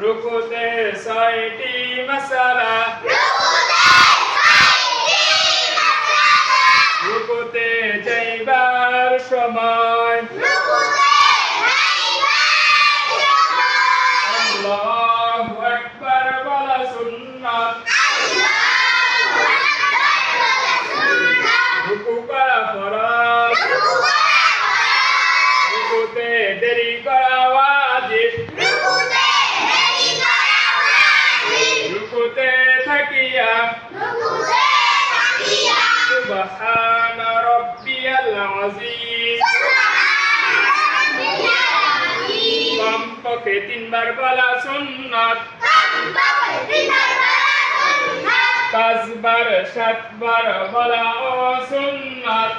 রুকুতে 6টি মাসালা রুকুতে যাইবার সময় আল্লাহু আকবার বলা সুন্নাত রুকু করা ফরজ রুকুতে দেরি করা ওয়াজিব রুকুতে থাকিয়া সুবহান রাব্বিয়াল আযীম কমপক্ষে 3 বার বলা সুন্নাত 5 বার 7 বার বলা সুন্নাত